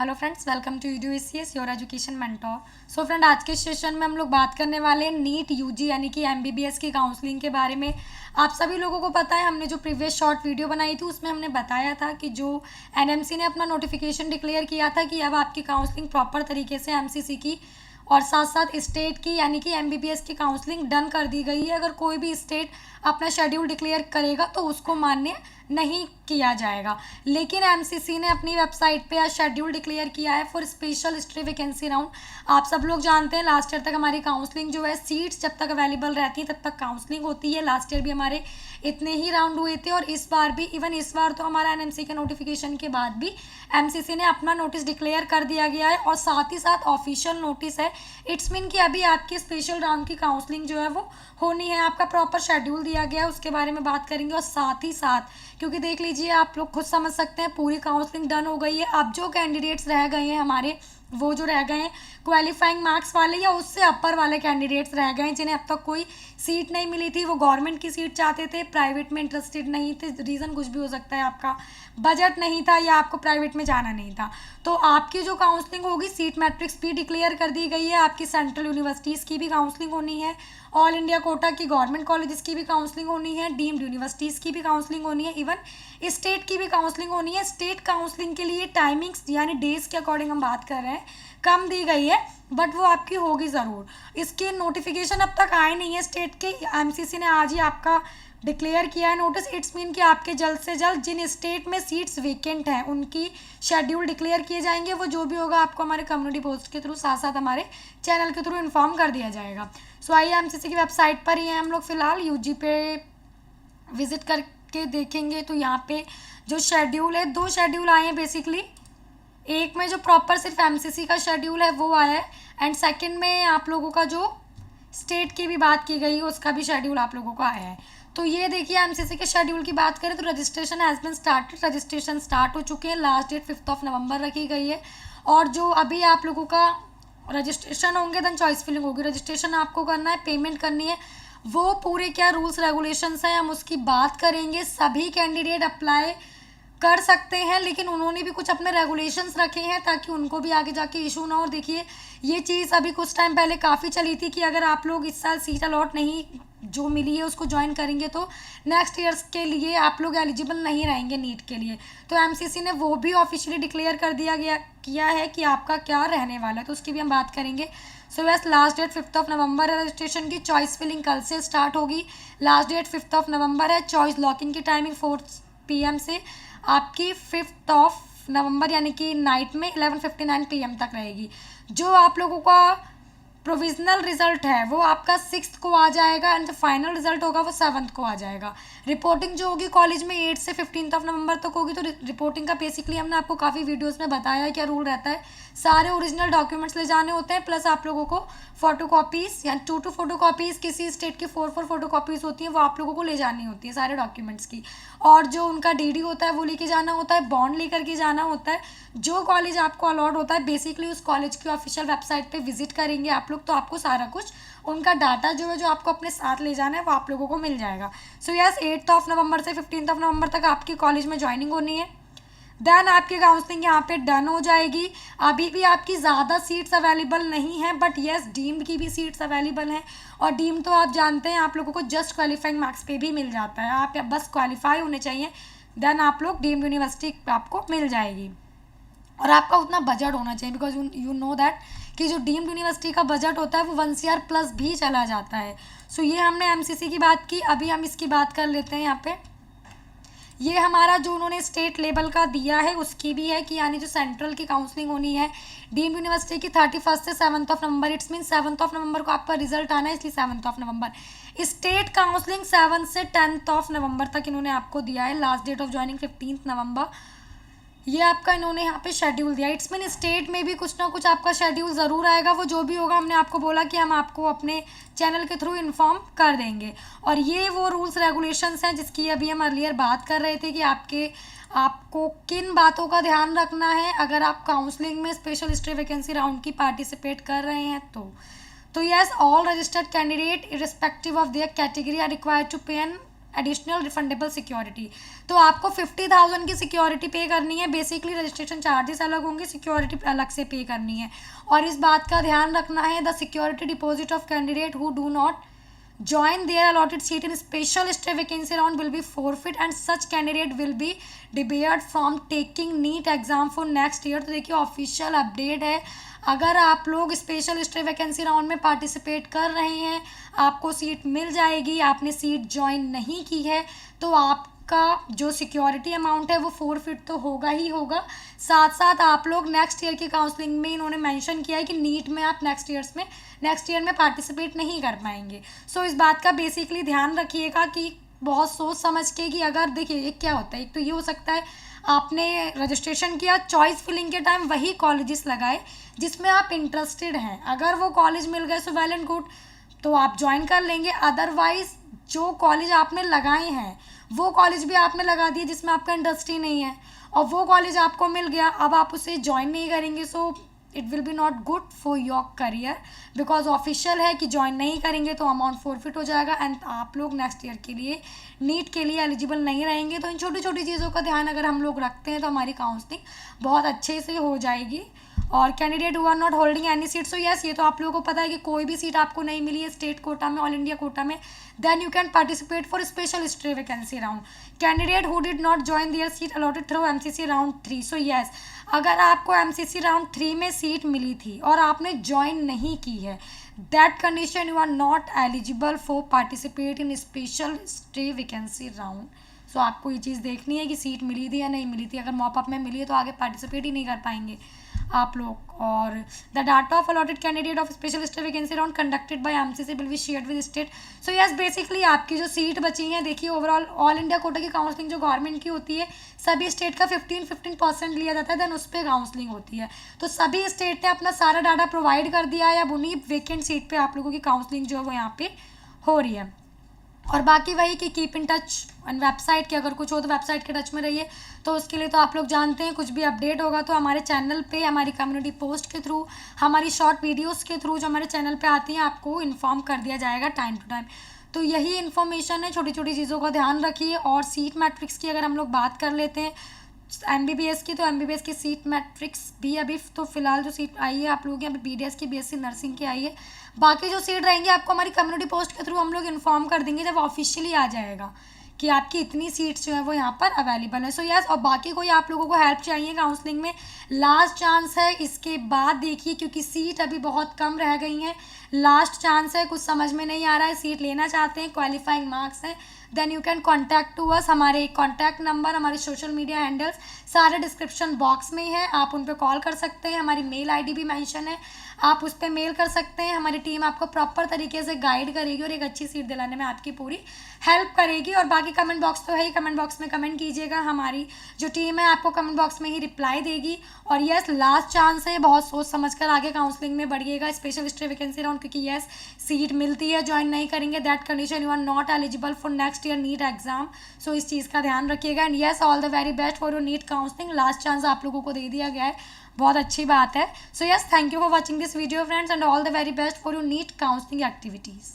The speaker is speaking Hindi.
Hello friends, welcome to UDUACS your education mentor. So friend, आज के सेशन में हम लोग बात करने वाले हैं नीट यूजी यानी कि MBBS की काउंसलिंग के बारे में। आप सभी लोगों को पता है, हमने जो प्रीवियस शॉर्ट वीडियो बनाई थी उसमें हमने बताया था कि जो NMC ने अपना नोटिफिकेशन डिक्लेयर किया था कि अब आपकी काउंसलिंग प्रॉपर तरीके से MCC की और साथ साथ स्टेट की यानी कि MBBS की काउंसलिंग डन कर दी गई है। अगर कोई भी स्टेट अपना शेड्यूल डिक्लेयर करेगा तो उसको मान्य नहीं किया जाएगा। लेकिन MCC ने अपनी वेबसाइट पे आज शेड्यूल डिक्लेयर किया है for special history vacancy round. आप सब लोग जानते हैं लास्ट ईयर तक हमारी काउंसलिंग जो है, सीट्स जब तक अवेलेबल रहती हैं तब तक काउंसलिंग होती है। लास्ट ईयर भी हमारे इतने ही राउंड हुए थे और इस बार भी, इवन इस बार तो हमारा NMC के नोटिफिकेशन के बाद भी MCC ने अपना नोटिस डिक्लेयर कर दिया गया है और साथ ही साथ ऑफिशियल नोटिस है। इट्स मीन कि अभी आपकी स्पेशल राउंड की काउंसलिंग जो है वो होनी है। आपका प्रॉपर शेड्यूल दिया गया है, उसके बारे में बात करेंगे। और साथ ही साथ, क्योंकि देख लीजिए आप लोग खुद समझ सकते हैं, पूरी काउंसलिंग डन हो गई है। अब जो कैंडिडेट्स रह गए हैं हमारे, वो जो रह गए हैं क्वालिफाइंग मार्क्स वाले या उससे अपर वाले कैंडिडेट्स रह गए हैं जिन्हें अब तक कोई सीट नहीं मिली थी। वो गवर्नमेंट की सीट चाहते थे, प्राइवेट में इंटरेस्टेड नहीं थे। रीज़न कुछ भी हो सकता है, आपका बजट नहीं था या आपको प्राइवेट में जाना नहीं था। तो आपकी जो काउंसलिंग होगी, सीट मैट्रिक्स भी डिक्लेयर कर दी गई है। आपकी सेंट्रल यूनिवर्सिटीज़ की भी काउंसलिंग होनी है, ऑल इंडिया कोटा की गवर्नमेंट कॉलेजेस की भी काउंसलिंग होनी है, डीम्ड यूनिवर्सिटीज़ की भी काउंसलिंग होनी है, इवन स्टेट की भी काउंसलिंग होनी है। स्टेट काउंसलिंग के लिए टाइमिंग्स यानी डेज के अकॉर्डिंग हम बात कर रहे हैं, कम दी गई है, बट वो आपकी होगी ज़रूर। इसके नोटिफिकेशन अब तक आए नहीं है स्टेट के। MCC ने आज ही आपका डिक्लेयर किया है नोटिस। इट्स मीन कि आपके जल्द से जल्द जिन स्टेट में सीट्स वेकेंट हैं उनकी शेड्यूल डिक्लेयर किए जाएंगे। वो जो भी होगा आपको हमारे कम्युनिटी पोस्ट के थ्रू, साथ साथ हमारे चैनल के थ्रू इन्फॉर्म कर दिया जाएगा। सो आइए, MCC की वेबसाइट पर ही हैं हम लोग फ़िलहाल। UG पे विज़िट करके देखेंगे तो यहाँ पे जो शेड्यूल है, 2 शेड्यूल आए हैं बेसिकली। एक में जो प्रॉपर सिर्फ MCC का शेड्यूल है वो आया है, एंड सेकंड में आप लोगों का जो स्टेट की भी बात की गई है उसका भी शेड्यूल आप लोगों को आया है। तो ये देखिए, MCC के शेड्यूल की बात करें तो registration has been started, registration start हो चुके हैं। लास्ट डेट 5 नवंबर रखी गई है। और जो अभी आप लोगों का रजिस्ट्रेशन होंगे देन चॉइस फिलिंग होगी। रजिस्ट्रेशन आपको करना है, पेमेंट करनी है। वो पूरे क्या रूल्स रेगुलेशंस हैं हम उसकी बात करेंगे। सभी कैंडिडेट अप्लाई कर सकते हैं, लेकिन उन्होंने भी कुछ अपने रेगुलेशंस रखे हैं ताकि उनको भी आगे जाके इशू ना हो। देखिए, ये चीज़ अभी कुछ टाइम पहले काफ़ी चली थी कि अगर आप लोग इस साल सीट अलॉट नहीं जो मिली है उसको ज्वाइन करेंगे तो नेक्स्ट ईयर्स के लिए आप लोग एलिजिबल नहीं रहेंगे नीट के लिए। तो MCC ने वो भी ऑफिशियली डिक्लेयर कर दिया गया किया है कि आपका क्या रहने वाला है, तो उसकी भी हम बात करेंगे। सो यस, लास्ट डेट 5 नवंबर है रजिस्ट्रेशन की। चॉइस फिलिंग कल से स्टार्ट होगी। लास्ट डेट 5 नवंबर है। चॉइस लॉकिंग की टाइमिंग 4 PM से आपकी 5 नवंबर यानी कि नाइट में 11:59 PM तक रहेगी। जो आप लोगों का प्रोविजनल रिजल्ट है वो आपका 6 को आ जाएगा एंड जो फाइनल रिजल्ट होगा वो 7 को आ जाएगा। रिपोर्टिंग जो होगी कॉलेज में 8 से 15 नवंबर तक होगी। तो रिपोर्टिंग का बेसिकली हमने आपको काफ़ी वीडियोस में बताया है क्या रूल रहता है। सारे ओरिजिनल डॉक्यूमेंट्स ले जाने होते हैं, प्लस आप लोगों को फोटोकॉपीज़ या 2 फोटोकॉपीज़, किसी स्टेट की 4 फोटोकॉपीज़ होती हैं, वो आप लोगों को ले जानी होती है सारे डॉक्यूमेंट्स की। और जो उनका DD होता है वो लेके जाना होता है, बॉन्ड लेकर के जाना होता है। जो कॉलेज आपको अलॉट होता है, बेसिकली उस कॉलेज की ऑफिशियल वेबसाइट पे विजिट करेंगे आप लोग तो आपको सारा कुछ, उनका डाटा जो है जो आपको अपने साथ ले जाना है वो आप लोगों को मिल जाएगा। सो यस, 8 नवंबर से 15 नवंबर तक आपकी कॉलेज में ज्वाइनिंग होनी है। देन आपकी काउंसलिंग यहाँ पे डन हो जाएगी। अभी भी आपकी ज़्यादा सीट्स अवेलेबल नहीं हैं, बट येस, डीम्ड की भी सीट्स अवेलेबल हैं। और डीम्ड तो आप जानते हैं आप लोगों को जस्ट क्वालिफाइंग मार्क्स पे भी मिल जाता है। आप बस क्वालिफाई होने चाहिए, देन आप लोग डीम्ड यूनिवर्सिटी आपको मिल जाएगी। और आपका उतना बजट होना चाहिए, बिकॉज यू नो दैट कि जो डीम्ड यूनिवर्सिटी का बजट होता है वो 1 CR प्लस भी चला जाता है। सो ये हमने MCC की बात की। अभी हम इसकी बात कर लेते हैं। यहाँ पे ये हमारा जो उन्होंने स्टेट लेवल का दिया है उसकी भी है कि यानी जो सेंट्रल की काउंसलिंग होनी है डीम्ड यूनिवर्सिटी की 31 से 7 नवंबर। इट्स मीन 7 नवंबर को आपका रिजल्ट आना है, इसलिए 7 नवंबर। स्टेट काउंसलिंग 7 से 10 नवंबर तक इन्होंने आपको दिया है। लास्ट डेट ऑफ ज्वाइनिंग 15 नवंबर। ये आपका इन्होंने यहाँ पे शेड्यूल दिया। इट्स मीन स्टेट में भी कुछ ना कुछ आपका शेड्यूल ज़रूर आएगा। वो जो भी होगा हमने आपको बोला कि हम आपको अपने चैनल के थ्रू इन्फॉर्म कर देंगे। और ये वो रूल्स रेगुलेशंस हैं जिसकी अभी हम अर्लियर बात कर रहे थे कि आपको किन बातों का ध्यान रखना है अगर आप काउंसलिंग में स्पेशल हिस्ट्री वैकेंसी राउंड की पार्टिसिपेट कर रहे हैं तो yes, all registered candidate irrespective of their category are required to pay an additional refundable security. तो आपको 50,000 की सिक्योरिटी पे करनी है। बेसिकली रजिस्ट्रेशन चार्जेस अलग होंगे, सिक्योरिटी अलग से पे करनी है। और इस बात का ध्यान रखना है, the security deposit of candidate who do not join their allotted seat in special stay vacancy round will be forfeit and such candidate will be debarred from taking NEET exam for next year। तो देखिए ऑफिशियल अपडेट है, अगर आप लोग स्पेशल स्टे वैकेंसी राउंड में पार्टिसिपेट कर रहे हैं, आपको सीट मिल जाएगी। आपने सीट ज्वाइन नहीं की है तो आपका जो सिक्योरिटी अमाउंट है वो फोरफिट तो होगा ही होगा। साथ साथ आप लोग नेक्स्ट ईयर की काउंसलिंग में इन्होंने मेंशन किया है कि नीट में आप नेक्स्ट ईयर में पार्टिसिपेट नहीं कर पाएंगे। सो इस बात का बेसिकली ध्यान रखिएगा कि बहुत सोच समझ के, कि अगर देखिए एक क्या होता है, एक तो ये हो सकता है आपने रजिस्ट्रेशन किया, चॉइस फिलिंग के टाइम वही कॉलेजेस लगाए जिसमें आप इंटरेस्टेड हैं। अगर वो कॉलेज मिल गए सो वेल एंड गुड, तो आप ज्वाइन कर लेंगे। अदरवाइज जो कॉलेज आपने लगाए हैं वो कॉलेज भी आपने लगा दिए जिसमें आपका इंटरेस्ट ही नहीं है, और वो कॉलेज आपको मिल गया, अब आप उसे ज्वाइन नहीं करेंगे, so it will be not good for your career. Because official है कि ज्वाइन नहीं करेंगे तो अमाउंट फोरफिट हो जाएगा एंड आप लोग नेक्स्ट ईयर के लिए नीट के लिए एलिजिबल नहीं रहेंगे। तो इन छोटी छोटी चीज़ों का ध्यान अगर हम लोग रखते हैं तो हमारी काउंसलिंग बहुत अच्छे से हो जाएगी। और candidate who are not holding any seat, so yes, ये तो आप लोगों को पता है कि कोई भी सीट आपको नहीं मिली है स्टेट कोटा में, ऑल इंडिया कोटा में, then you can participate for special stay vacancy round. Candidate who did not join their seat allotted through MCC round 3, so yes, अगर आपको एमसीसी राउंड 3 में सीट मिली थी और आपने ज्वाइन नहीं की है, that condition you are not eligible for participate in special stay vacancy round. So आपको ये चीज़ देखनी है कि सीट मिली थी या नहीं मिली थी। अगर मॉपअप में मिली है तो आगे पार्टिसिपेट ही नहीं कर पाएंगे आप लोग। और the data of allotted candidate of special stay vacancy round conducted by MCC will be shared with state. So yes, basically आपकी जो सीट बची हैं, देखिए ओवरऑल ऑल इंडिया कोटा की काउंसलिंग जो गवर्नमेंट की होती है, सभी स्टेट का 15% लिया जाता है, देन उस पर काउंसलिंग होती है। तो सभी स्टेट ने अपना सारा डाटा प्रोवाइड कर दिया है, अब उन्हीं वेकेंट सीट पर आप लोगों की काउंसलिंग जो है वो यहाँ पे हो रही है। और बाकी वही कि keep in touch and website के, अगर कुछ हो तो वेबसाइट के टच में रहिए। तो उसके लिए तो आप लोग जानते हैं, कुछ भी अपडेट होगा तो हमारे चैनल पे, हमारी कम्युनिटी पोस्ट के थ्रू, हमारी शॉर्ट वीडियोस के थ्रू जो हमारे चैनल पे आती हैं, आपको इन्फॉर्म कर दिया जाएगा टाइम टू टाइम। तो यही इन्फॉर्मेशन है, छोटी छोटी चीज़ों का ध्यान रखिए। और सीट मैट्रिक्स की अगर हम लोग बात कर लेते हैं एमबीबीएस की, तो एमबीबीएस की सीट मैट्रिक्स भी अभी तो फिलहाल जो सीट आई है आप लोगों की, अभी बीडीएस की, बीएससी नर्सिंग की आई है। बाकी जो सीट रहेंगी आपको हमारी कम्युनिटी पोस्ट के थ्रू हम लोग इन्फॉर्म कर देंगे जब ऑफिशियली आ जाएगा कि आपकी इतनी सीट्स जो है वो यहाँ पर अवेलेबल है। सो यस, और बाकी कोई आप लोगों को हेल्प चाहिए काउंसलिंग में, लास्ट चांस है, इसके बाद देखिए, क्योंकि सीट अभी बहुत कम रह गई हैं, लास्ट चांस है। कुछ समझ में नहीं आ रहा है, सीट लेना चाहते हैं, क्वालिफाइंग मार्क्स हैं, then you can contact to us. हमारे कॉन्टैक्ट नंबर, हमारे सोशल मीडिया हैंडल्स सारे डिस्क्रिप्शन बॉक्स में है, आप उन पर कॉल कर सकते हैं। हमारी मेल आईडी भी मेंशन है, आप उस पर मेल कर सकते हैं। हमारी टीम आपको प्रॉपर तरीके से गाइड करेगी और एक अच्छी सीट दिलाने में आपकी पूरी हेल्प करेगी। और बाकी कमेंट बॉक्स तो है ही, कमेंट बॉक्स में कमेंट कीजिएगा, हमारी जो टीम है आपको कमेंट बॉक्स में ही रिप्लाई देगी। और यस, लास्ट चांस है, बहुत सोच समझ कर आगे काउंसलिंग में बढ़िएगा स्पेशल स्टे वैकेंसी राउंड, क्योंकि यस, सीट मिलती है, ज्वाइन नहीं करेंगे, that condition you are not eligible for next year NEET exam. So इस चीज़ का ध्यान रखिएगा। And yes, all the very best for your NEET counselling. Last chance आप लोगों को दे दिया गया है, बहुत अच्छी बात है। So yes, thank you for watching this video friends, and all the very best for your NEET counselling activities.